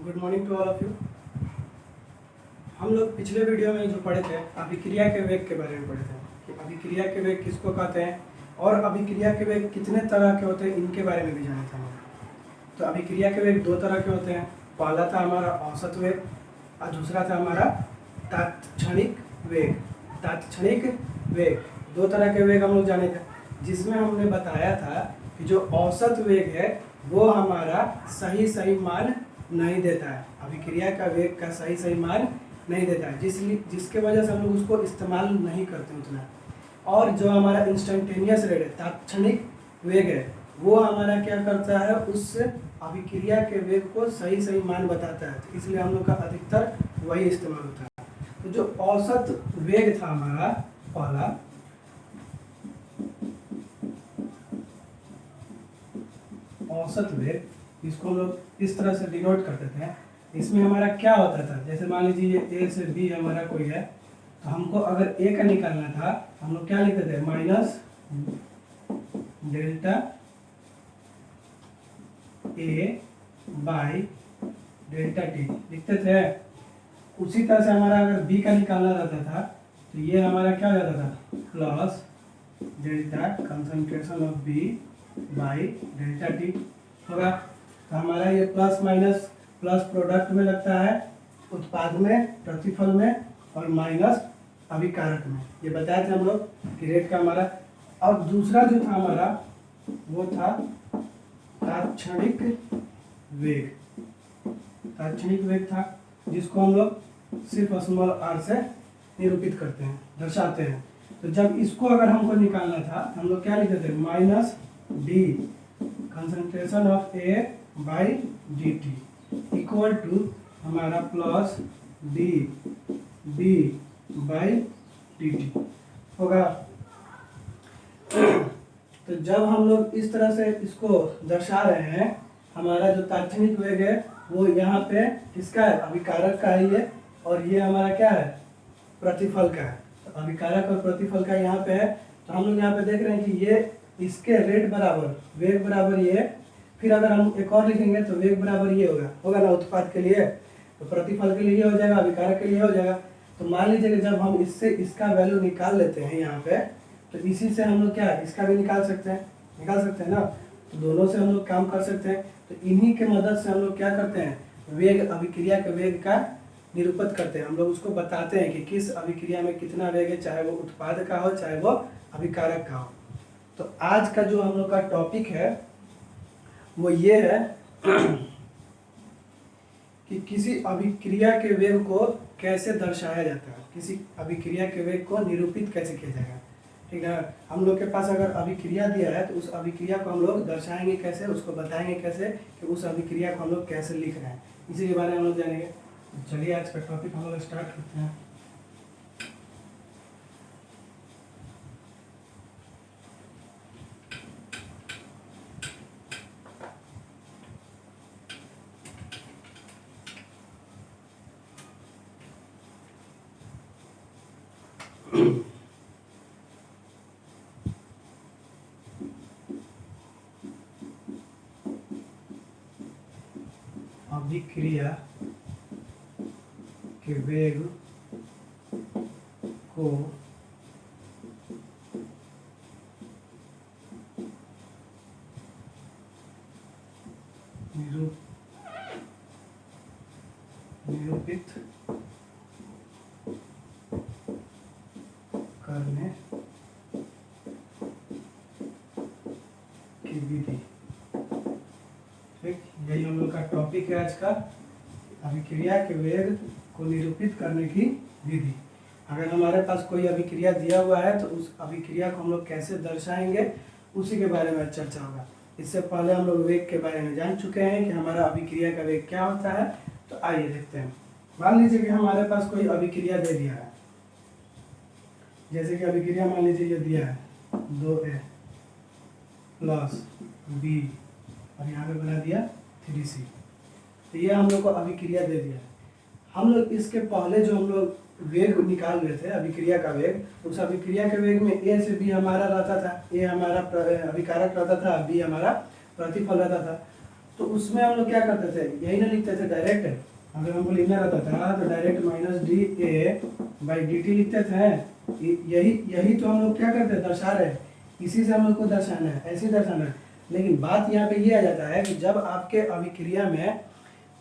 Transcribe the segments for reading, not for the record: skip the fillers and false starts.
Good morning to all of you. हम लोग पिछले वीडियो में जो पढ़े थे अभिक्रिया के वेग के बारे में पढ़े थे कि अभिक्रिया के वेग किसको कहते हैं और अभिक्रिया के वेग कितने तरह के होते हैं, इनके बारे में भी जाना था हमें। तो अभिक्रिया के वेग दो तरह के होते हैं। पहला था हमारा औसत वेग और दूसरा था हमारा तात्क्षणिक वेग। तात्क्षणिक वेग दो तरह के वेग हम लोग जाने थे, जिसमें हमने बताया था कि जो औसत वेग है वो हमारा सही मान नहीं देता है, अभिक्रिया का वेग का सही मान नहीं देता है, जिसके वजह से हम लोग उसको इस्तेमाल नहीं करते उतना। और जो हमारा इंस्टेंटेनियस रेट है, तात्क्षणिक वेग है, वो हमारा क्या करता है, उस अभिक्रिया के वेग को सही मान बताता है। तो इसलिए हम लोग का अधिकतर वही इस्तेमाल होता है। तो जो औसत वेग था हमारा पहला, औसत वेग, इसको हम लोग इस तरह से डिनोट करते थे। इसमें हमारा क्या होता था, जैसे मान लीजिए ए से बी हमारा कोई है, तो हमको अगर ए का निकालना था हम लोग क्या लिखते थे, minus delta A by delta T लिखते थे। उसी तरह से हमारा अगर बी का निकालना रहता था तो ये हमारा क्या हो जाता था, plus delta concentration of B by delta T होगा। तो हमारा ये प्लस माइनस, प्लस प्रोडक्ट में लगता है, उत्पाद में, प्रतिफल में, और माइनस अभिकारक में। ये बताए थे हम लोग कि रेट का हमारा। और दूसरा जो था हमारा वो था तात्क्षणिक वेग। तात्क्षणिक वेग था जिसको हम लोग सिर्फ स्मॉल आर से निरूपित करते हैं, दर्शाते हैं। तो जब इसको अगर हमको निकालना था हम लोग क्या लिखते थे, minus d concentration of A by D T equal to हमारा plus d B by D t होगा। तो जब हम लोग इस तरह से इसको दर्शा रहे हैं, हमारा जो तात्क्षणिक वेग है वो यहाँ पे किसका है, अभिकारक का है ये, और ये हमारा क्या है, प्रतिफल का है। तो अभिकारक और प्रतिफल का यहाँ पे है। तो हम लोग यहाँ पे देख रहे हैं कि ये इसके रेट बराबर, वेग बराबर ये, फिर अगर हम एक और लिखेंगे तो वेग बराबर ये होगा ना उत्पाद के लिए, तो प्रतिफल के लिए हो जाएगा, अभिकारक के लिए हो जाएगा। तो मान लीजिए कि जब हम इससे इसका वैल्यू निकाल लेते हैं यहाँ पे, तो इसी से हम लोग क्या है, इसका भी निकाल सकते हैं ना। तो दोनों से हम लोग काम कर सकते हैं। तो इन्हीं के मदद से हम लोग क्या करते हैं, वेग, अभिक्रिया के वेग का निरूपित करते हैं। हम लोग उसको बताते हैं कि किस अभिक्रिया में कितना वेग है, चाहे वो उत्पाद का हो चाहे वो अभिकारक का हो। तो आज का जो हम लोग का टॉपिक है वो ये है कि किसी अभिक्रिया के वेग को कैसे दर्शाया जाता है, किसी अभिक्रिया के वेग को निरूपित कैसे किया जाएगा। ठीक है, हम लोग के पास अगर अभिक्रिया दिया है तो उस अभिक्रिया को हम लोग दर्शाएंगे कैसे, उसको बताएंगे कैसे कि उस अभिक्रिया को हम लोग कैसे लिख रहे हैं, इसी के बारे में हम लोग जानेंगे। चलिए आज का टॉपिक हम लोग स्टार्ट करते हैं। अभिक्रिया के वेग को निरूपित करने की विधि। ठीक, यही हम लोग का टॉपिक है आज का, अभिक्रिया के वेग को निरूपित करने की विधि। अगर हमारे पास कोई अभिक्रिया दिया हुआ है तो उस अभिक्रिया को हम लोग कैसे दर्शाएंगे, उसी के बारे में चर्चा होगा। इससे पहले हम लोग वेग के बारे में जान चुके हैं कि हमारा अभिक्रिया का वेग क्या होता है। तो आइए देखते हैं। मान लीजिए कि हमारे पास कोई अभिक्रिया दे दिया है, जैसे कि अभिक्रिया मान लीजिए ये दिया है 2A प्लस B और यहाँ पे बना दिया 3C। तो ये हम लोग को अभिक्रिया दे दिया है। हम लोग इसके पहले जो हम लोग वेग निकाल रहे थे, अभिक्रिया का वेग, उस अभिक्रिया के वेग में ए से बी हमारा रहता था, ए हमारा अभिकारक रहता था, बी हमारा प्रतिफल रहता था। तो उसमें हम लोग क्या करते थे, यही ना लिखते थे डायरेक्ट। अगर हमको लिखना रहता था तो direct minus D A by D T लिखते थे। यही यही तो हम लोग क्या करते हैं, दर्शा रहे हैं, इसी से हम लोग को दर्शाना है, ऐसे ही दर्शाना है। लेकिन बात यहाँ पे ये आ जाता है कि जब आपके अभिक्रिया में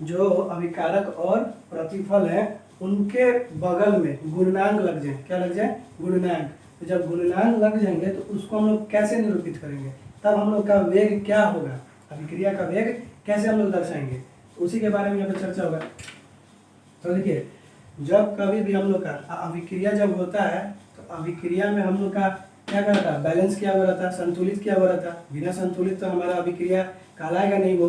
जो अभिकारक और प्रतिफल है उनके बगल में गुणनांक लग जाए, क्या लग जाए, गुणनांक। तो जब गुणनांक लग जाएंगे तो उसको हम लोग कैसे निरूपित करेंगे, तब हम लोग का वेग क्या होगा, अभिक्रिया का वेग कैसे हम लोग दर्शाएंगे, उसी के बारे में यहाँ पे चर्चा होगा। तो देखिए, जब कभी भी हम लोग का अभिक्रिया जब होता है तो अभिक्रिया में हम लोग का क्या करता है, बैलेंस किया हुआ रहता है, संतुलित किया हुआ रहता है। बिना संतुलित तो हमारा अभिक्रिया कहलाएगा नहीं वो,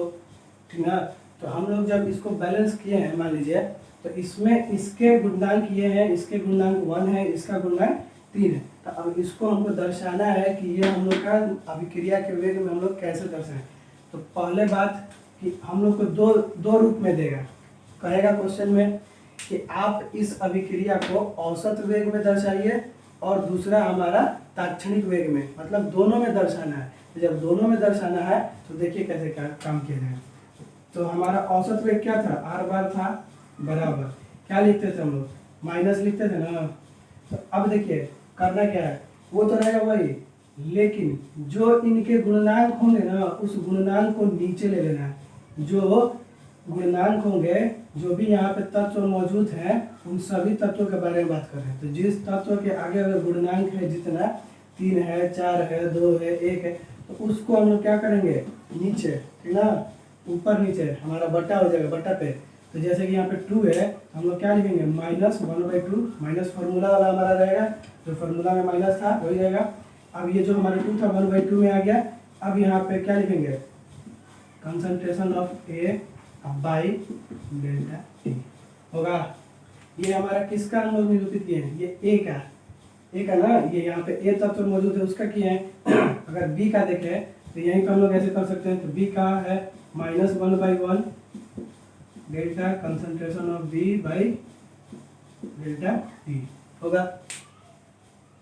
ठीक ना। तो हम लोग जब इसको बैलेंस किए हैं, मान लीजिए, तो इसमें इसके गुणनांक ये हैं, इसके गुणनांक 1 है, इसका गुणनांक 3 है। तो अब इसको हमको दर्शाना है कि ये हम लोग का अभिक्रिया के वेग में हम लोग कैसे दर्शाएं। तो पहले बात कि हम लोग को दो रूप में देगा, कहेगा क्वेश्चन में कि आप इस अभिक्रिया को औसत वेग में दर्शाइए और दूसरा हमारा ताक्षणिक वेग में, मतलब दोनों में दर्शाना है। तो जब दोनों में दर्शाना है तो देखिए कैसे काम किया जाए। तो हमारा औसत वेग क्या था, आर बार था बराबर, क्या लिखते थे हम लोग, माइनस लिखते थे ना। तो अब देखिए करना क्या है, वो तो रहेगा वही, लेकिन जो इनके गुणनांक होंगे ना उस गुणनांक को नीचे ले लेना है। जो गुणनांक होंगे, जो भी यहाँ पे तत्व मौजूद हैं, उन सभी तत्वों के बारे में बात कर रहे हैं। तो जिस तत्व के आगे अगर गुणनांक है जितना 3 है, 4 है, 2 है, 1 है, तो उसको हम लोग क्या करेंगे, नीचे, ठीक ना, ऊपर नीचे हमारा बटा हो जाएगा, बटा पे। तो जैसे कि यहाँ पे 2 है, हम लोग क्या लिखेंगे, -1/2, माइनस फार्मूला वाला हमारा रहेगा, जो फार्मूला में माइनस था वही रहेगा। अब ये जो हमारा 2 था 1/2 में आ गया। अब यहाँ पे क्या लिखेंगे, concentration of A by delta T होगा। ये हमारा किसका हम लोग निरूपित किए हैं, ये ए का ना, ये यहाँ पे ए तत्व मौजूद है उसका किए हैं। अगर बी का देखें तो यहीं पर हम लोग ऐसे कर सकते हैं। तो बी का है -1/1 delta concentration of B by delta T होगा,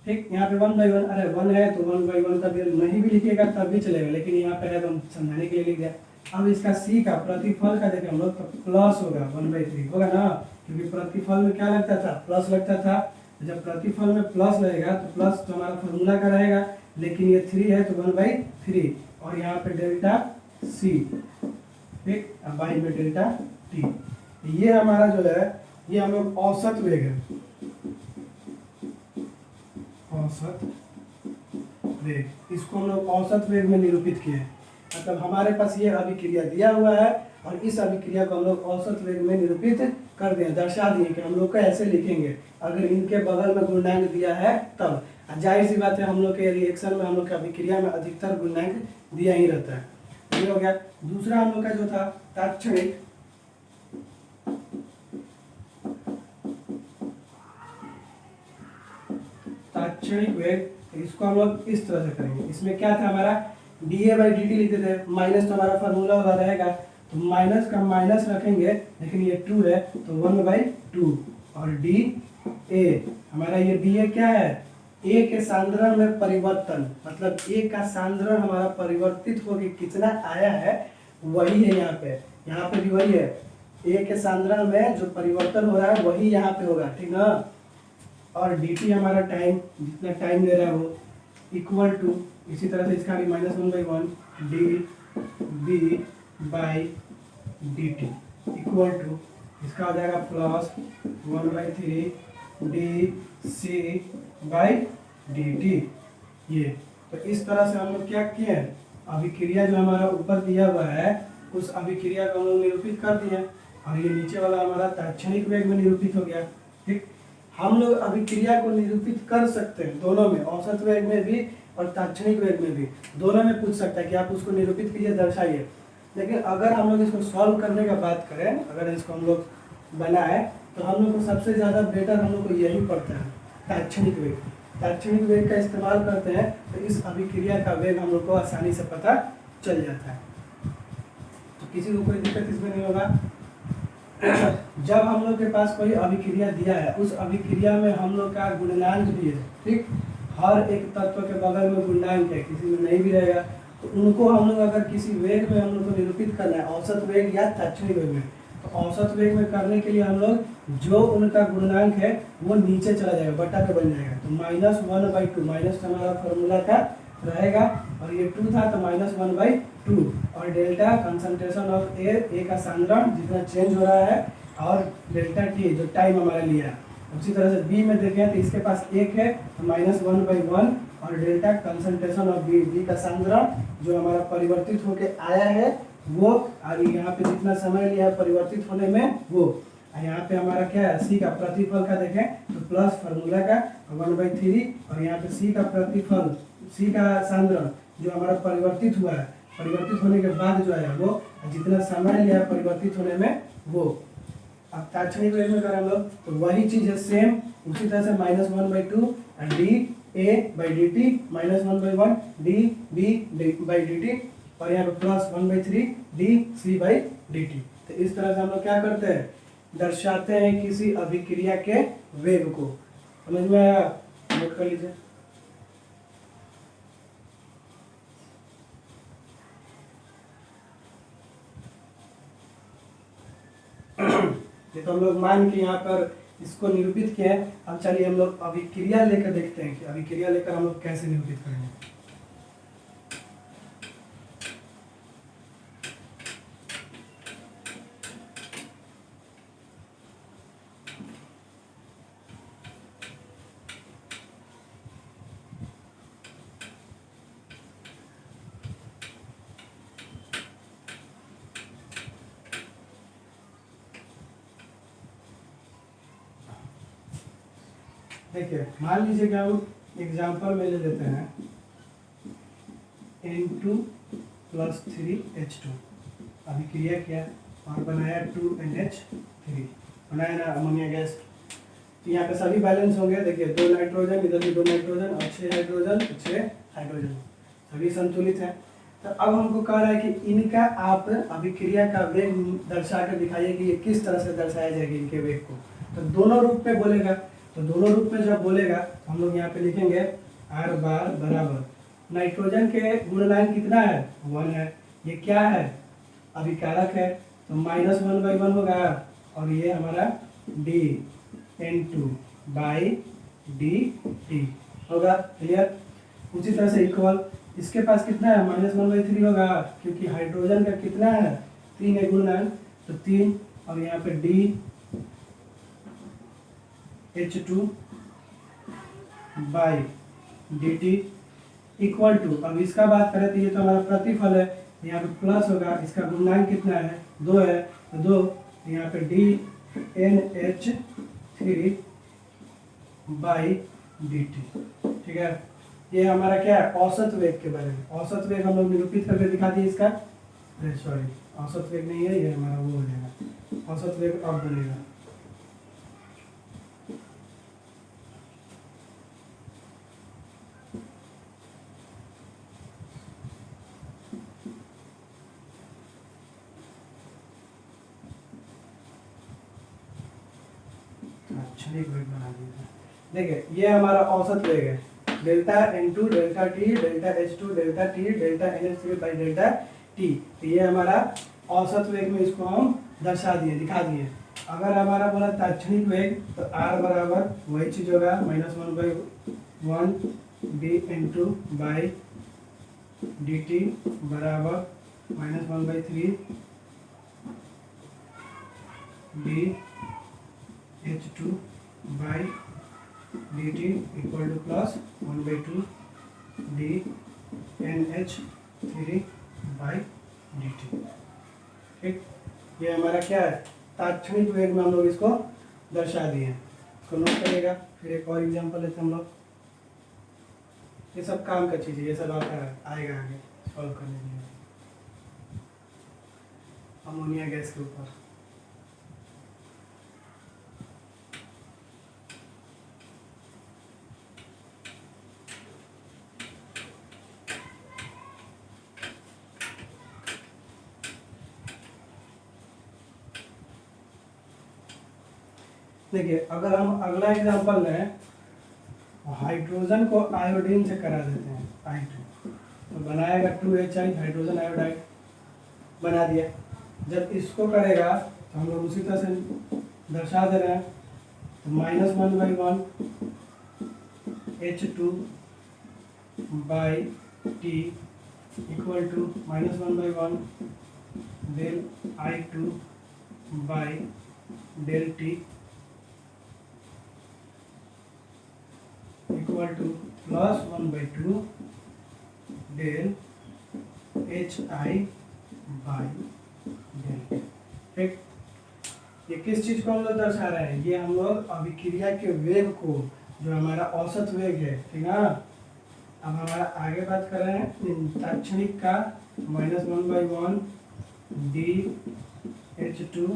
ठीक। यहाँ पे 1/1, अरे 1 है तो 1/1 का भी नहीं भी लिखिएगा तब भी चलेगा, लेकिन यहाँ पे है तो हम समझाने के लिए लिख दिया। अब इसका सी का प्रतिफल का देखें हम लोग तो प्लस होगा 1/3 होगा ना, क्योंकि प्रतिफल में क्या लगता था, प्लस लगता था। जब प्रतिफल में प्लस लगेगा तो प्लस तो हमारा फॉर्मूला का रहेगा, लेकिन ये 3 है तो 1/3, और यहाँ पे डेल्टा सी, ठीक, बाई में डेल्टा टी। ये हमारा जो है ये हम लोग औसत वेग है, औसत वेग, इसको हम लोग औसत वेग में निरूपित किए हैं। मतलब हमारे पास ये अभिक्रिया दिया हुआ है और इस अभिक्रिया को हम लोग औसत वेग में निरूपित कर दिए, दर्शा दिए कि हम लोग को ऐसे लिखेंगे अगर इनके बगल में गुणनांक दिया है तब। जाहिर सी बात है हम लोग के रिएक्शन में हम लोग के अभिक्रिया में अधिकतर गुणनांक दिया ही रहता है। ये हो गया। दूसरा हम लोग का जो था ताक्षणिक, ताक्षणिक वेग, इसको हम लोग इस तरह से करेंगे। इसमें क्या था हमारा, dA/dt लिखते थे, माइनस तो हमारा फार्मूला वाला रहेगा, तो माइनस का माइनस रखेंगे, लेकिन ये 2 है तो 1/2, और dA हमारा ये dA क्या है, A के सांद्रण में परिवर्तन, मतलब A का सांद्रण हमारा परिवर्तित होकर कितना आया है वही है यहाँ पे भी वही है। A के सांद्रण में जो परिवर्तन हो रहा है वही यहाँ पे होगा, ठीक ना। और dt हमारा टाइम, जितना टाइम ले रहा है वो, इक्वल टू, इसी तरह से इसका भी -1/1 dB/dt इक्वल टू, इसका हो जाएगा +1/3 dC/dt। ये तो इस तरह से हम लोग क्या किए हैं, अभिक्रिया जो हमारा ऊपर दिया हुआ है उस अभिक्रिया को हम लोग निरूपित कर दिए, और ये नीचे वाला हमारा ताक्षणिक वेग में निरूपित हो गया, ठीक। हम लोग अभिक्रिया को निरूपित कर सकते हैं दोनों में, औसत वेग में भी और ताक्षणिक वेग में भी, दोनों में पूछ सकता है कि आप उसको निरूपित कीजिए, दर्शाइए। लेकिन अगर हम लोग इसको सॉल्व करने का बात करें, अगर इसको हम लोग बनाए, तो हम लोग को सबसे ज़्यादा बेटर हम लोग को यही पड़ता है, ताक्षणिक वेग। ताक्षणिक वेग का इस्तेमाल करते हैं तो इस अभिक्रिया का वेग हम लोग को आसानी से पता चल जाता है, तो किसी को कोई दिक्कत इसमें नहीं होगा। जब हम लोग के पास कोई अभिक्रिया दिया है, उस अभिक्रिया में हम लोग का गुणनांक भी है, ठीक, हर एक तत्व के बगल में गुणनांक है, किसी में नहीं भी रहेगा, तो उनको हम लोग अगर किसी वेग में हम लोग को निरूपित करना है, औसत वेग या ताक्षणिक वेग में, तो औसत वेग में करने के लिए हम लोग जो उनका गुणनांक है वो नीचे चला जाएगा, बटा पे बन जाएगा। तो -1/2 माइनस का हमारा फॉर्मूला का रहेगा, और ये 2 था तो -1/2, और डेल्टा कंसंट्रेशन ऑफ ए का सांद्रण जितना चेंज हो रहा है, और डेल्टा टी जो टाइम हमारा लिया है। उसी तरह से बी में देखें तो इसके पास 1 है तो -1/1, और डेल्टा कंसंट्रेशन ऑफ बी का सांद्रण जो हमारा परिवर्तित होके आया है वो, और यहाँ पे जितना समय लिया है परिवर्तित होने में वो, और यहाँ पे हमारा क्या है सी का प्रतिफल का देखें तो प्लस फार्मूला का 1/3, और यहाँ पे सी का प्रतिफल, सी का सांद्रण जो हमारा परिवर्तित हुआ है, परिवर्तित होने के बाद जो है वो, जितना समय लिया है परिवर्तित होने में वो। अब ताक्षणिक वेग में अगर हम लोग तो वही चीज है सेम, उसी तरह से -1/2 डी A/dt -1/1 डी B/dt, और यहाँ पे +1/3 डी C/dt। तो इस तरह से हम लोग क्या करते हैं, दर्शाते हैं किसी अभिक्रिया के वेग को। समझ में आया? नोट कर लीजिए। ये तो हम लोग मान के यहाँ पर इसको निरूपित किया है। अब चलिए हम लोग अभिक्रिया लेकर देखते हैं कि अभिक्रिया लेकर हम लोग कैसे निरूपित करेंगे। देखिए मान लीजिए कि हम एग्जाम्पल में ले लेते हैं N2 + 3H2, अभिक्रिया किया और बनाया 2NH3, बनाया ना अमोनिया गैस। तो यहाँ पे सभी बैलेंस होंगे। देखिए 2 नाइट्रोजन, इधर भी 2 नाइट्रोजन, और 6 हाइड्रोजन, 6 हाइड्रोजन, सभी संतुलित हैं। तो अब हमको कह रहा है कि इनका आप अभिक्रिया का वेग दर्शा कर दिखाइए कि ये किस तरह से दर्शाया जाएगा इनके वेग को। तो दोनों रूप में बोलेगा, तो दोनों रूप में जब बोलेगा तो हम लोग यहाँ पे लिखेंगे R बार बराबर, नाइट्रोजन के गुणनांक कितना है 1 है, ये क्या है अभिकारक है तो -1/1 होगा, और ये हमारा dN2/dt होगा। क्लियर? उसी तरह से इक्वल इसके पास कितना है -1/3 होगा, क्योंकि हाइड्रोजन का कितना है 3 है गुणनांक, तो 3, और यहाँ पे dH2/dt इक्वल टू, अब इसका बात करें तो ये तो हमारा प्रतिफल है, यहाँ पे प्लस होगा, इसका गुणनांक कितना है 2 है तो 2, यहाँ पे dNH3/dt। ठीक है, ये हमारा क्या है औसत वेग के बारे में। औसत वेग हम लोग निरूपित करके दिखा दिए इसका, सॉरी औसत वेग नहीं है, ये हमारा वो हो जाएगा, औसत वेग अब बनेगा। ताक्षणिक वेग बना दिया। देखिए ये हमारा औसत वेग है, delta N2 delta T delta H2 delta T delta NH3/डेल्टा T। तो ये हमारा औसत वेग में इसको हम दर्शा दिए, दिखा दिए। अगर हमारा बोला ताक्षणिक वेग तो R बराबर वही चीज होगा -1/1 dN2/dt बराबर -1/3 dH2/dt इक्वल टू +1/2 dNH3/dt। ठीक, ये हमारा क्या है ताक्षणिक वेग में हम लोग इसको दर्शा दिए हैं। इसको नोट करिएगा। फिर एक और एग्जांपल लेते हैं हम लोग। ये सब काम का चीज़ है, ये सब आता है आएगा आगे सॉल्व करने के लिए। अमोनिया गैस के ऊपर देखिए, अगर हम अगला एग्जांपल लें, हाइड्रोजन को आयोडीन से करा देते हैं I2, तो बनाएगा 2HI हाइड्रोजन आयोडाइड, बना दिया। जब इसको करेगा तो हम लोग उसी तरह से दर्शा दे रहे हैं, तो -1/1 H2 by T equal to -1/1 del I2 by del T equal to +1/2 del HI by del T। ठीक, ये किस चीज को हम लोग दर्शा रहे हैं? ये हम लोग अभिक्रिया के वेग को, जो हमारा औसत वेग है, ठीक है। अब हमारा आगे बात कर रहे हैं ताक्षणिक का, -1/1 dH2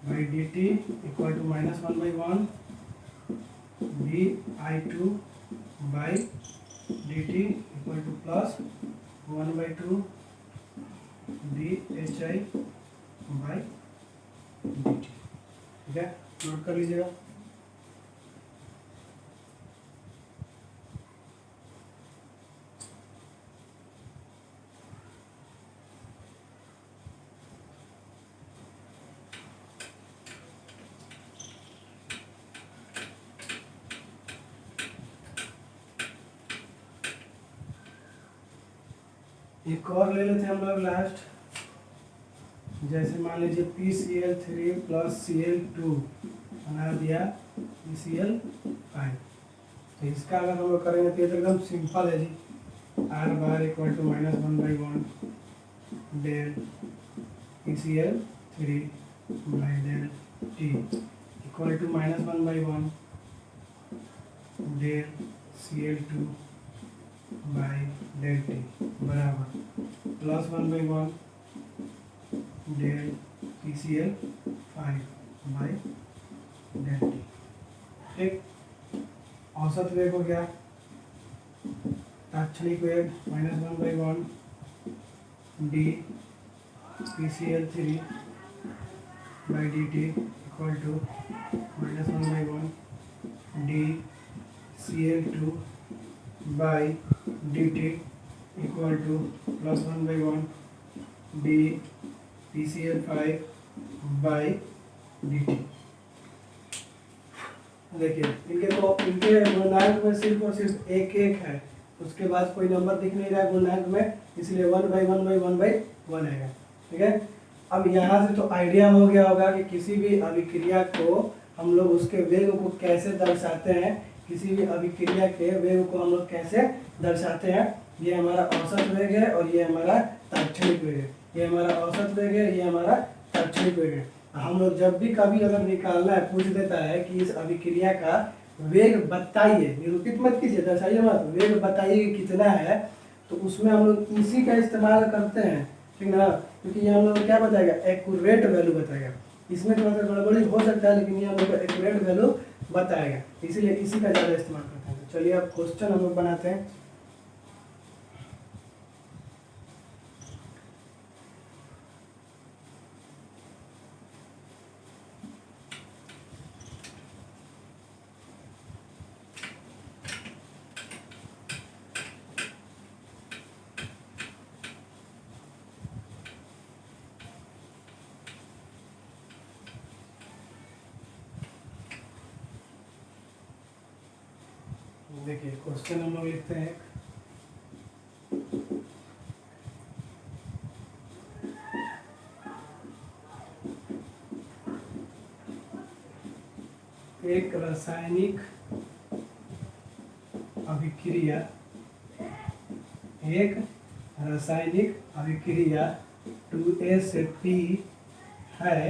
by dt equal to -1/1 dI2 by dt equal to +1/2 dHI by dt। ठीक है, नोट कर लीजिएगा। एक और ले लेते हैं हम लोग लास्ट, जैसे मान लीजिए PCl3 प्लस Cl2 बना दिया PCl5। तो इसका अगर हम लोग करेंगे तो ये तो एकदम सिंपल है जी। R bar equal to -1/1 del PCl3 by del T equal to -1/1 del Cl2 by del T बराबर +1/1 del PCl5 by del T। ठीक, औसत वेग हो गया, ताक्षणिक वेग -1/1 d PCl3 by dt equal to -1/1 d Cl2 by dt equal to +1/1 d PCl5 by dt। देखिए इनके गुणांक में सिर्फ और सिर्फ एक है, उसके बाद कोई नंबर दिख नहीं रहा है गुणांक में, इसलिए 1/1/1/1 आएगा। ठीक है, अब यहाँ से तो आइडिया हो गया होगा कि किसी भी अभिक्रिया को हम लोग उसके वेग को कैसे दर्शाते हैं, किसी भी अभिक्रिया के वेग को हम लोग कैसे दर्शाते हैं। ये हमारा औसत वेग है और ये हमारा ताक्षणिक वेग है। ये हमारा औसत वेग है, ये हमारा ताक्षणिक वेग है। हम लोग जब भी कभी अगर निकालना है, पूछ देता है कि इस अभिक्रिया का वेग बताइए, निरूपित मत कीजिए, दर्शाइए मत, वेग बताइए कि कितना है, तो उसमें हम लोग इसी का इस्तेमाल करते हैं। ठीक ना, क्योंकि ये हम लोग क्या बताएगा, एक्यूरेट वैल्यू बताएगा। इसमें थोड़ा सा गड़बड़ी हो सकता है, लेकिन ये हम लोग एक्यूरेट वैल्यू बताएगा, इसीलिए इसी का ज़्यादा इस्तेमाल करते हैं। चलिए अब क्वेश्चन हम लोग बनाते हैं। देखिए क्वेश्चन हम लोग लिखते हैं, एक रासायनिक अभिक्रिया, एक रासायनिक अभिक्रिया 2A से P है,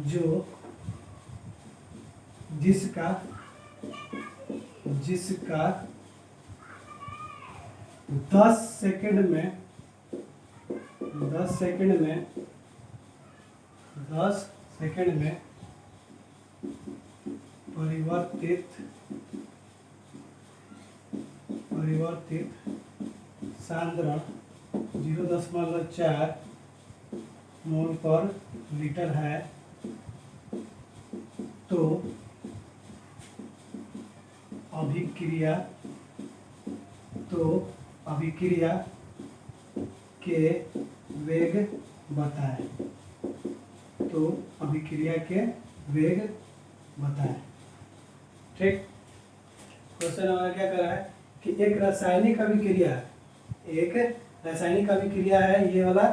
जो जिसका 10 सेकंड में 10 सेकंड में परिवर्तित सांद्रण 0.4 मोल पर लीटर है, तो अभिक्रिया के वेग बताएं। तो अभिक्रिया के वेग बताएं। ठीक, क्वेश्चन हमारा क्या कर रहा है कि एक रासायनिक अभिक्रिया, एक रासायनिक अभिक्रिया है ये वाला,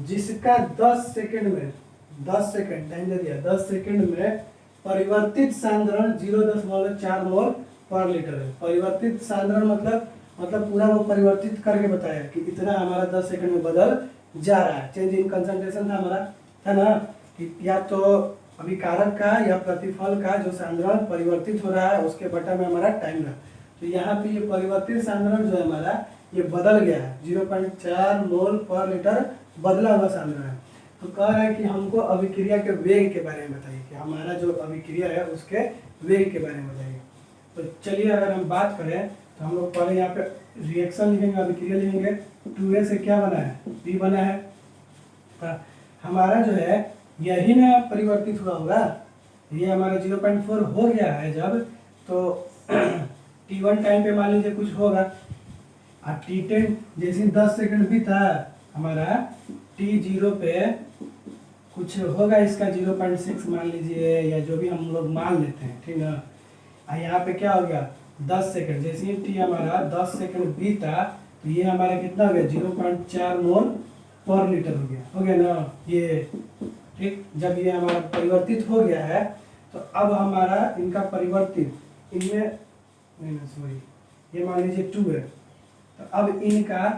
जिसका 10 सेकंड में, 10 सेकंड टाइम दे दिया, 10 सेकंड में परिवर्तित सांद्रण 0.4 मोल पर लीटर है। परिवर्तित सांद्रण मतलब पूरा वो परिवर्तित करके बताया कि इतना हमारा 10 सेकंड में बदल जा रहा है। चेंज इन कंसंट्रेशन था हमारा, था ना, कि या तो अभिकारक का या प्रतिफल का जो सांद्रण परिवर्तित हो रहा है उसके बटा में हमारा टाइम रहा। तो यहाँ पे ये परिवर्तित सांद्रण जो है हमारा ये बदल गया है, 0.4 मोल पर लीटर बदला हुआ सांद्रण है। तो कह रहा है कि हमको अभिक्रिया के वेग के बारे में बताइए, कि हमारा जो अभिक्रिया है उसके वेग के बारे में बताइए। तो चलिए अगर हम बात करें तो हम लोग पहले यहाँ पे रिएक्शन लिखेंगे, अभिक्रिया लिखेंगे। 2A से क्या बना है, B बना है। तो हमारा जो है यही ना परिवर्तित हुआ होगा, ये हमारा 0.4 हो गया है जब, तो T1 टाइम पे मान लीजिए कुछ होगा, और T10 जैसे 10 सेकंड भी था हमारा, T0 पे कुछ होगा इसका 0.6 मान लीजिए, या जो भी हम लोग मान लेते हैं, ठीक ना। और यहाँ पे क्या हो गया 10 सेकंड, जैसे ही T हमारा 10 सेकंड बीता तो ये हमारा कितना हो गया 0.4 मोल पर लीटर हो गया ना ये। ठीक, जब ये हमारा परिवर्तित हो गया है तो अब हमारा इनका परिवर्तित, इनमें नहीं सॉरी, ये मान लीजिए 2 है, तो अब इनका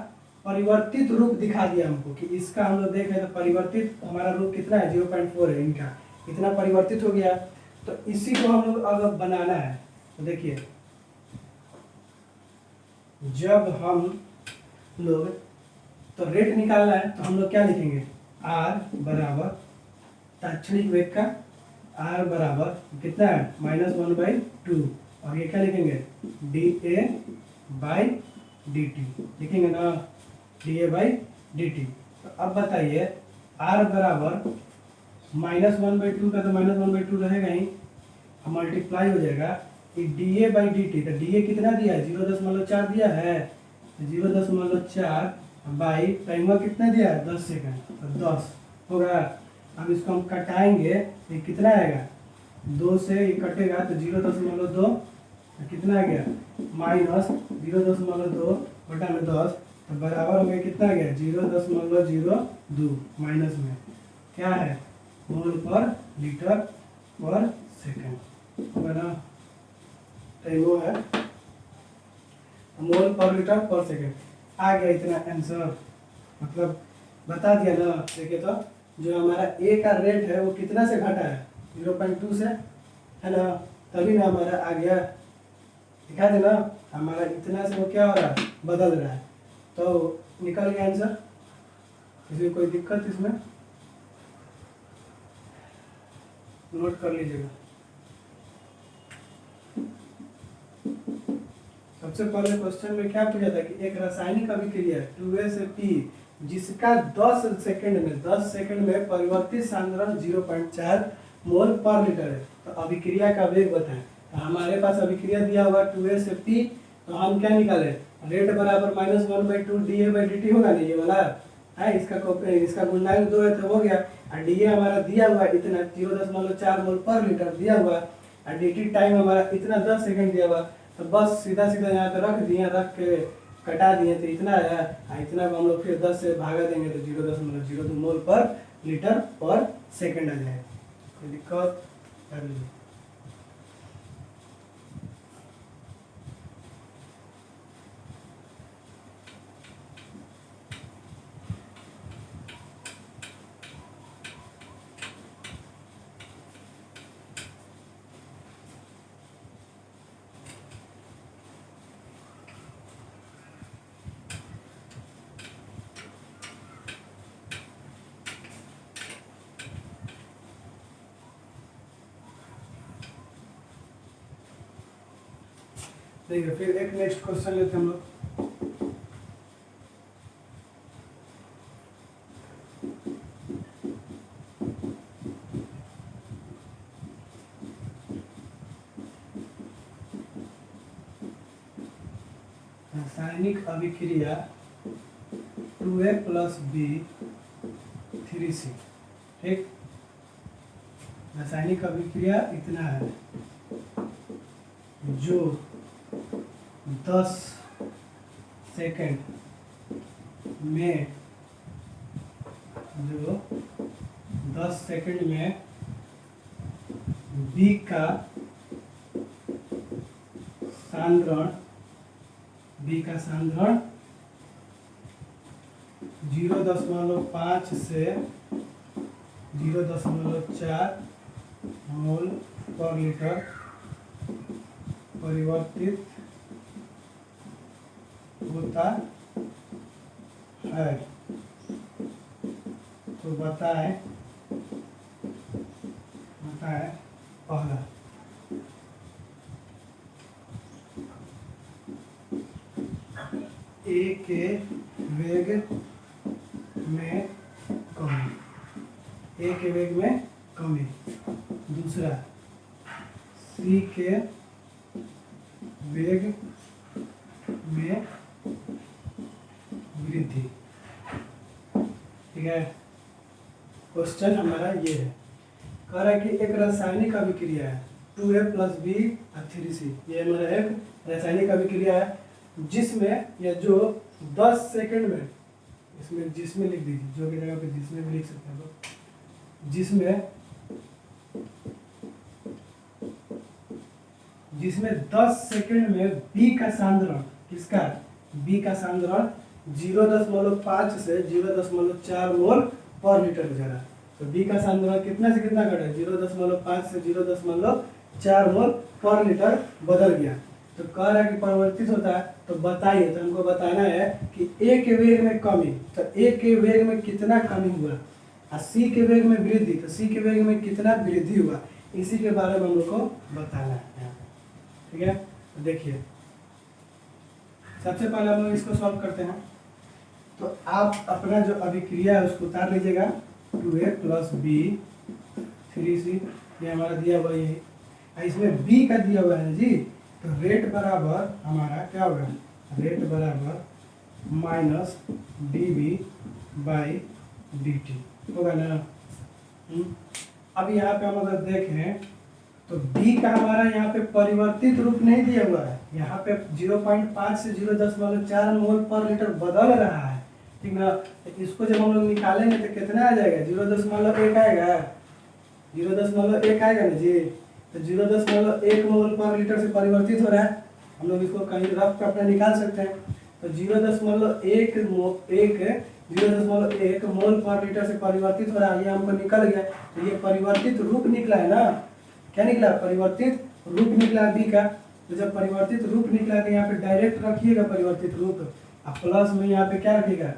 परिवर्तित रूप दिखा दिया हमको कि इसका हम लोग देख रहे हैं तो परिवर्तित हमारा रूप कितना है 0.4 है, इनका इतना परिवर्तित हो गया। तो इसी को हम लोग अगर बनाना है तो देखिए, जब हम लोग तो रेट निकालना है तो हम लोग क्या लिखेंगे, R बराबर ताक्षणिक वेग का, R बराबर कितना है -1/2, और ये क्या लिखेंगे dA/dt लिखेंगे ना, dA/dt। तो अब बताइए R बराबर -1/2 का तो -1/2 रहेगा ही, मल्टीप्लाई हो जाएगा dA/dt। तो dA कितना दिया है 0.4 दिया है, 0.4 बाई टाइम कितना दिया है 10 सेकंड, तो 10 होगा। अब इसको हम कटाएंगे तो ये कितना आएगा, 2 से ये कटेगा तो 0.2 कितना आ गया -0.2 बटा में 10, तो बराबर हो गया कितना आ गया 0.02, माइनस में क्या है मोल पर लीटर पर सेकंड होगा ना। तो वो है मोल पर लीटर पर सेकंड, आ गया इतना आंसर, मतलब बता दिया ना। देखिए तो जो हमारा A का रेट है वो कितना से घटा है 0.2 से, है ना, तभी ना हमारा आ गया, दिखा देना हमारा इतना से वो क्या हो रहा है बदल रहा है, तो निकल गया आंसर। इसमें कोई दिक्कत, इसमें नोट कर लीजिएगा। सबसे पहले क्वेश्चन में क्या पूछा था कि एक रासायनिक अभिक्रिया 2A से P जिसका 10 सेकंड में परिवर्तित सांद्रण 0.4 मोल पर लीटर है, तो अभिक्रिया का वेग बताएं। तो हमारे पास अभिक्रिया दिया हुआ 2A से P, तो हम क्या निकाले, रेट बराबर -1/2 dA/dt होगा ना, ये वाला है, इसका गुणनखंड 2 है तो हो गया, और dA हमारा दिया हुआ इतना 0.4 मोल पर लीटर दिया हुआ, और dt टाइम हमारा इतना 10 सेकंड दिया हुआ, तो बस सीधा यहाँ पे रख दिए, रख के कटा दिए तो इतना आया, इतना को हम लोग फिर 10 से भागा देंगे तो 0.02 मोल पर लीटर पर सेकंड आ जाएगा। कोई दिक्कत कर लीजिए। देखिए फिर एक नेक्स्ट क्वेश्चन लेते हैं हम लोग। रासायनिक अभिक्रिया 2A + B 3C। ठीक, रासायनिक अभिक्रिया इतना है, जो 10 सेकंड में B का सांद्रण 0.5 से 0.4 मोल पर लीटर परिवर्तित होता है। तो बताएं पहला, ए के वेग में कमी, दूसरा सी के वेग में वृद्धि। ठीक है, क्वेश्चन हमारा ये है, कह रहा है कि एक रासायनिक अभिक्रिया है 2A + B और 3C। ये हमारा एक रासायनिक अभिक्रिया है जिसमें या जो 10 सेकंड में, इसमें जिसमें लिख दीजिए, जो की जगह पे जिसमें भी लिख सकते हैं लोग, जिसमें 10 सेकंड में B का सांद्रण, किसका, B का सांद्रण 0.5 से 0.4 मोल पर लीटर जा रहा है। तो B का सांद्रण कितना से कितना घटा, 0.5 से 0.4 मोल पर लीटर बदल गया। तो कह रहा है कि परिवर्तित होता है, तो बताइए, तो हमको बताना है कि A के वेग में कमी, तो A के वेग में कितना कमी हुआ, और C के वेग में वृद्धि, तो C के वेग में कितना वृद्धि हुआ, इसी के बारे में हम लोग को बताना है। ठीक है, तो देखिए सबसे पहले हम लोग इसको सॉल्व करते हैं। तो आप अपना जो अभिक्रिया है उसको उतार लीजिएगा, 2A + B 3C, ये हमारा दिया हुआ है, इसमें B का दिया हुआ है जी। तो रेट बराबर हमारा क्या होगा, रेट बराबर -dB/dt होगा ना। अब यहाँ पे हम अगर देखें तो B का हमारा यहाँ पे परिवर्तित रूप नहीं दिया हुआ है, यहाँ पे 0.5 से 0.4 मोल पर लीटर बदल रहा है। ठीक ना, तो इसको जब हम लोग निकालेंगे तो कितना आ जाएगा, 0.1 आएगा, 0.1 आएगा ना जी। तो 0.1 मोल पर लीटर से परिवर्तित हो रहा है, हम लोग इसको कहीं रफ पे अपना निकाल सकते हैं। तो 0.1 मोल पर लीटर से परिवर्तित हो रहा है, ये हमको निकल गया। तो ये परिवर्तित रूप निकला है ना, क्या निकला, परिवर्तित रूप निकला B का। तो जब परिवर्तित रूप निकला तो यहाँ पे डायरेक्ट रखिएगा परिवर्तित रूप, और प्लस में यहाँ पे क्या रखिएगा,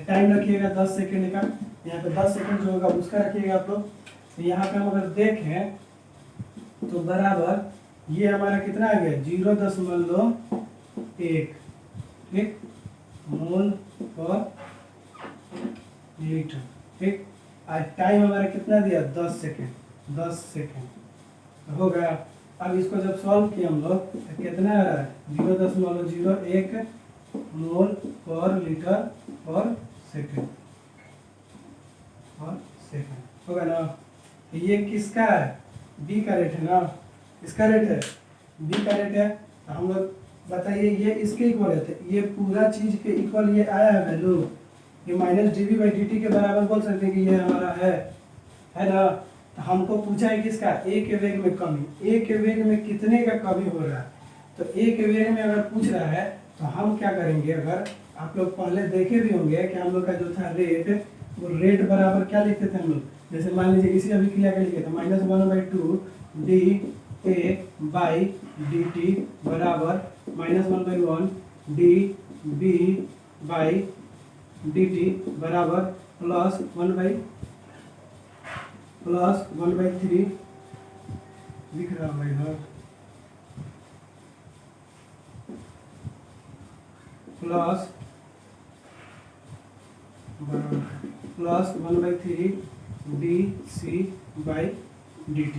टाइम रखिएगा 10 सेकेंड का, यहाँ पे 10 सेकेंड जो होगा उसका रखिएगा आप लोग। तो यहाँ पे हम अगर देखें तो बराबर ये हमारा कितना आ गया, 0.1 ठीक मोल पर लीटर। ठीक, आज टाइम हमारा कितना दिया, 10 सेकेंड होगा। अब इसको जब सॉल्व किया हम लोग तो कितना आ रहा है, 0.01 मोल पर लीटर पर सेकेंड होगा ना। ये किसका है, B का रेट है ना, किसका रेट है, B का रेट है। तो हम लोग बताइए ये इसके इक्वल है, तो ये पूरा चीज के इक्वल ये आया है वैल्यू, ये -dB/dt के बराबर बोल सकते हैं कि ये हमारा है ना। तो हमको पूछा है किसका, A के वेग में कमी, A के वेग में कितने का कमी हो रहा है। तो A के वेग में अगर पूछ रहा है तो हम क्या करेंगे, अगर आप लोग पहले देखे भी होंगे कि हम लोग का जो था रेट, वो रेट बराबर क्या लिखते थे हम लोग, जैसे मान लीजिए इसी अभिक्रिया के लिखे थे -1/2 dA/dt बराबर -1/1 dB/dt बराबर +1/3 लिख रहा हूँ इधर, +1/3 dC/dt।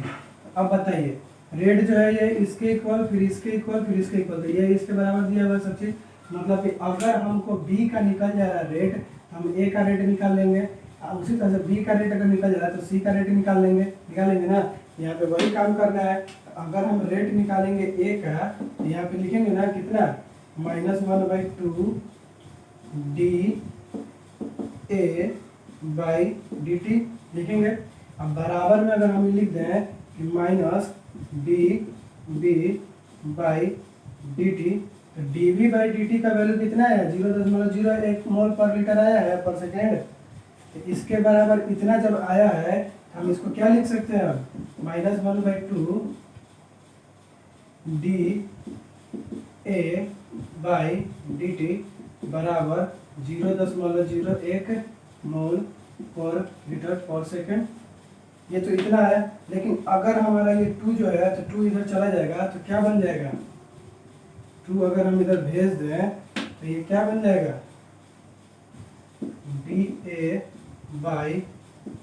अब बताइए रेट जो है ये इसके इक्वल, फिर इसके इक्वल, फिर इसके इक्वल, तो ये इसके बराबर दिया हुआ सब चीज। मतलब कि अगर हमको बी का निकल जा रहा है रेट, हम ए का रेट निकाल लेंगे, उसी तरह से बी का रेट अगर निकल जा रहा है तो सी का रेट निकालेंगे ना। यहाँ पे वही काम करना है। अगर हम रेट निकालेंगे ए का तो यहाँ पे लिखेंगे ना कितना, -1/2 d A by D T लिखेंगे। अब बराबर में अगर हम लिख दें कि minus D B by D t, तो d B by D t का वैल्यू कितना है, 0.01 मोल पर लीटर आया है पर सेकेंड। तो इसके बराबर इतना जब आया है तो हम इसको क्या लिख सकते हैं, -1/2 d A by D T बराबर 0.01 मोल पर लीटर पर सेकेंड। ये तो इतना है, लेकिन अगर हमारा ये 2 जो है तो 2 इधर चला जाएगा तो क्या बन जाएगा, 2 अगर हम इधर भेज दें तो ये क्या बन जाएगा, D A by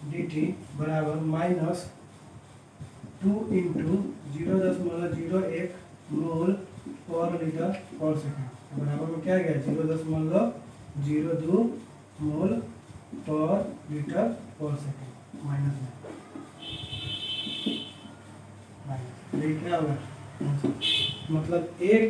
D T बराबर -2 इंटू 0.01 मोल पर लीटर पर सेकेंड बराबर में क्या गया, 0.02 मोल पर लीटर पर सेकेंड माइनस में ये क्या होगा, मतलब ए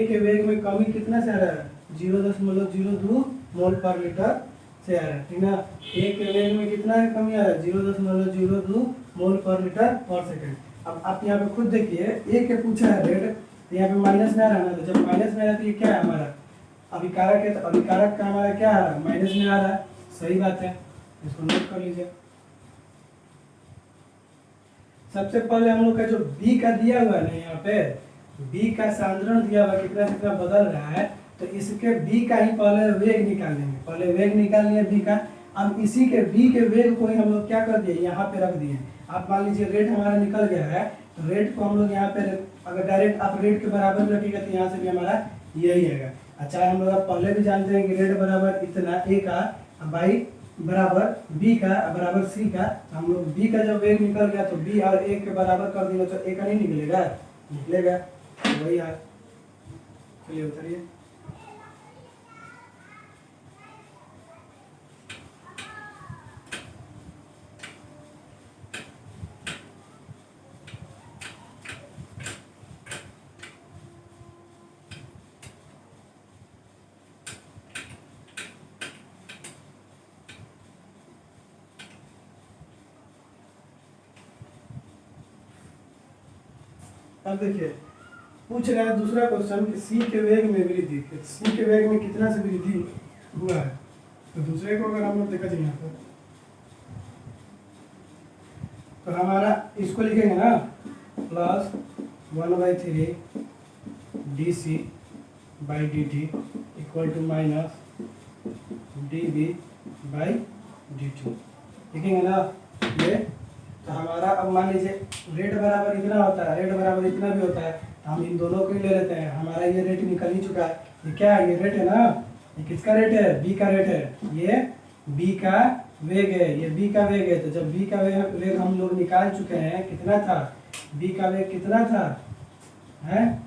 के वेग में कमी कितना से आ रहा है, 0.02 मोल पर लीटर से आ रहा है, ठीक ना। ए के वेग में कितना कमी आ रहा है, 0.02 मोल पर लीटर पर सेकेंड। अब आप यहाँ पे खुद देखिए, ए के पूछा है रेट, तो यहाँ पे माइनस में आ रहा है ना, तो जब माइनस में आ रहा है तो ये क्या है हमारा अभिकारक है, तो अभिकारक का हमारा क्या आ रहा है, माइनस में आ रहा है। सही बात है, इसको नोट कर लीजिए। सबसे पहले हम लोग का जो बी का दिया हुआ है ना, यहाँ पे बी का सांद्रण दिया हुआ कितना कितना बदल रहा है, तो इसके बी का ही पहले वेग निकाल लेंगे। पहले वेग निकाल लिया बी का, अब इसी के बी के वेग को ही हम लोग क्या कर दिए, यहाँ पे रख दिए। आप मान लीजिए रेट हमारा निकल गया है, तो रेट को हम लोग यहाँ पे अगर डायरेक्ट आप रेट के बराबर रखिएगा तो यहाँ से भी हमारा यही आएगा। अच्छा, हम लोग पहले भी जानते हैं कि रेट बराबर इतना ए का बाई बराबर बी का बराबर सी का, हम लोग बी का जब वेग निकल गया तो बी और ए के बराबर कर दिया तो ए का नहीं निकलेगा, निकलेगा तो वही है। चलिए उतरिए। अब देखिए पूछ रहा है दूसरा क्वेश्चन कि सी के वेग में वृद्धि, सी के वेग में कितना से वृद्धि हुआ है। तो दूसरे को अगर हम लोग देखा जाए यहाँ पर, तो हमारा इसको लिखेंगे ना +1/3 D C by D T equal to minus D B by D T लिखेंगे ना ये। तो हमारा अब मान लीजिए रेट बराबर इतना होता है, रेट बराबर इतना भी होता है, तो हम इन दोनों को ही ले लेते हैं। हमारा ये रेट निकल ही चुका है, ये क्या है, ये रेट है ना, ये किसका रेट है, बी का रेट है, ये बी का वेग है, ये बी का वेग है। तो जब बी का वेग हम लोग निकाल चुके हैं, कितना था, बी का वेग कितना था है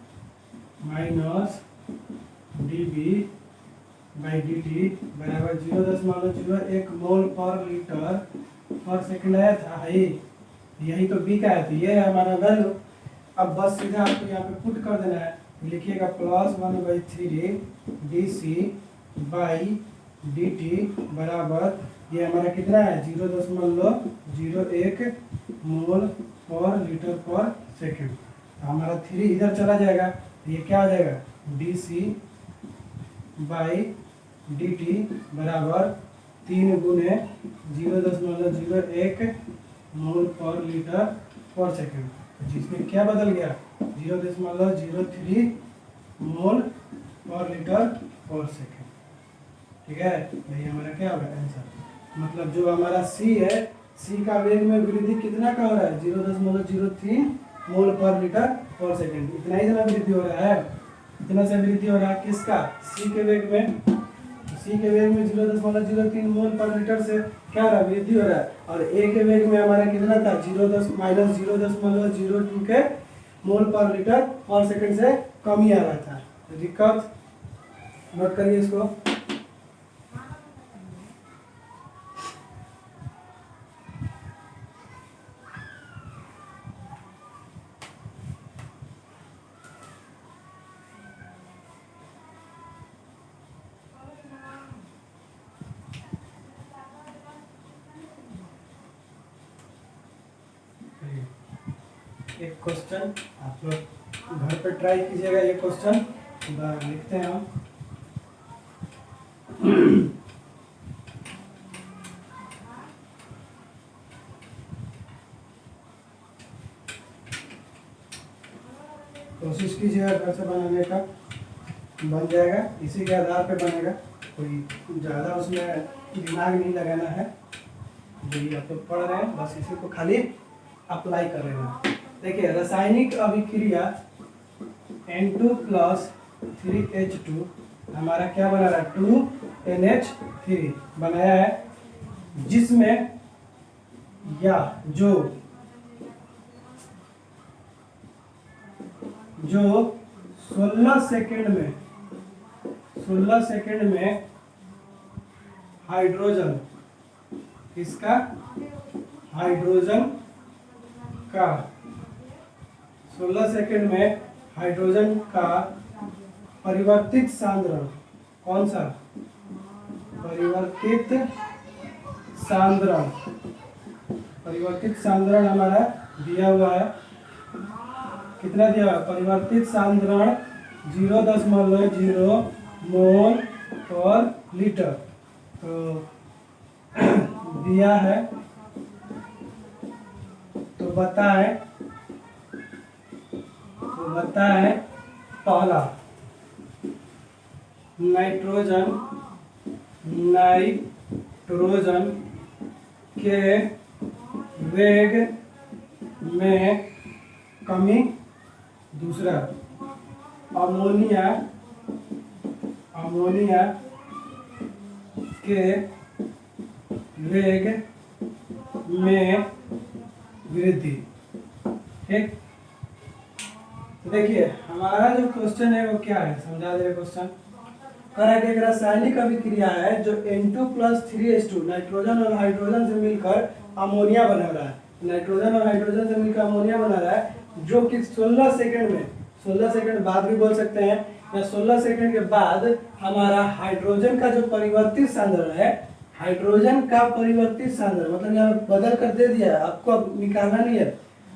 minus D B by D T बराबर 0.01 मोल पर लीटर पर सेकेंड आया था, है यही तो बी का है, तो ये है हमारा वैल्यू। अब बस सीधा आपको यहाँ पे पुट कर देना है, लिखिएगा +1/3 D C by D T बराबर ये हमारा कितना है 0.01 मोल पर लीटर पर सेकेंड। तो हमारा 3 इधर चला जाएगा, तो ये क्या आ जाएगा D C by D T बराबर 3 गुने 0.01 मोल पर लीटर पर सेकेंड, जिसमें क्या बदल गया 0.03 मोल पर लीटर पर सेकेंड। ठीक है, यही हमारा क्या होगा आंसर। मतलब जो हमारा सी है, सी का वेग में वृद्धि कितना का हो रहा है 0.03 मोल पर लीटर पर सेकेंड, इतना ही जना वृद्धि हो रहा है, इतना से वृद्धि हो रहा है किसका, सी के वेग में। सी के वेग में 0.03 मोल पर लीटर से क्या हो रहा है वृद्धि हो रहा है, और ए के वेग में हमारा कितना था -0.02 के मोल पर लीटर पर सेकंड से कम ही आ रहा था। दिक्कत नोट करिए इसको। एक क्वेश्चन आप लोग घर पे ट्राई कीजिएगा, ये क्वेश्चन लिखते हैं हम। कोशिश कीजिएगा घर से बनाने का, बन जाएगा, इसी के आधार पे बनेगा, कोई ज़्यादा उसमें दिमाग नहीं लगाना है। जो ये आप लोग पढ़ रहे हैं बस इसी को खाली अप्लाई कर रहे हैं। देखिए रासायनिक अभिक्रिया N2 + 3H2 हमारा क्या बना रहा है, 2NH3 बनाया है, जिसमें या जो 16 सेकंड में हाइड्रोजन, इसका हाइड्रोजन का 16 सेकंड में हाइड्रोजन का परिवर्तित सांद्रण, कौन सा परिवर्तित सांद्रण हमारा दिया हुआ है। कितना दिया हुआ है, परिवर्तित सांद्रण 0.0 मोल पर लीटर, तो दिया है। तो बताए पहला नाइट्रोजन के वेग में कमी, दूसरा अमोनिया के वेग में वृद्धि। ठीक, तो देखिए हमारा जो क्वेश्चन है वो क्या है, समझा दे क्वेश्चन। कह रहा है कि एक रासायनिक अभिक्रिया है जो N2 + 3H2 नाइट्रोजन और हाइड्रोजन से मिलकर अमोनिया बना रहा है, नाइट्रोजन और हाइड्रोजन से मिलकर अमोनिया बना रहा है, जो कि 16 सेकंड बाद भी बोल सकते हैं, या 16 सेकंड के बाद हमारा हाइड्रोजन का जो परिवर्तित सांद्रण है, हाइड्रोजन का परिवर्तित सांद्रण मतलब यहाँ बदल कर दे दिया है, आपको अब निकालना नहीं है।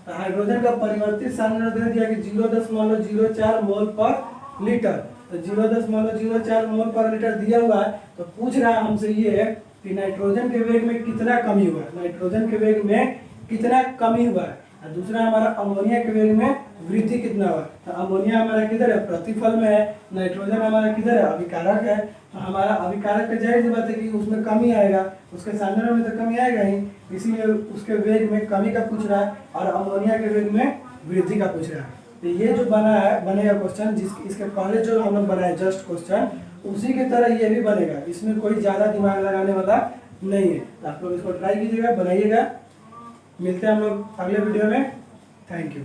तो हाइड्रोजन का परिवर्तित सांद्रण दे दिया कि 0.04 मोल पर लीटर, तो 0.04 मोल पर लीटर दिया हुआ है। तो पूछ रहा है हमसे ये कि नाइट्रोजन के वेग में कितना कमी हुआ है, नाइट्रोजन के वेग में कितना कमी हुआ है, और दूसरा हमारा अमोनिया के वेग में वृद्धि कितना हुआ। तो अमोनिया हमारा किधर है, प्रतिफल में है, नाइट्रोजन हमारा किधर है, अभिकारक है। तो हमारा अभिकारक का जाहिर सी बात है कि उसमें कमी आएगा, उसके सांद्रण में तो कमी आएगा ही, इसीलिए उसके वेग में कमी का पूछ रहा है, और अमोनिया के वेग में वृद्धि का पूछ रहा है। तो ये जो बनेगा क्वेश्चन, इसके पहले जो हम लोग बनाए जस्ट क्वेश्चन, उसी की तरह ये भी बनेगा, इसमें कोई ज़्यादा दिमाग लगाने वाला नहीं है। तो आप लोग इसको ट्राई कीजिएगा, बनाइएगा। मिलते हैं हम लोग अगले वीडियो में। Thank you.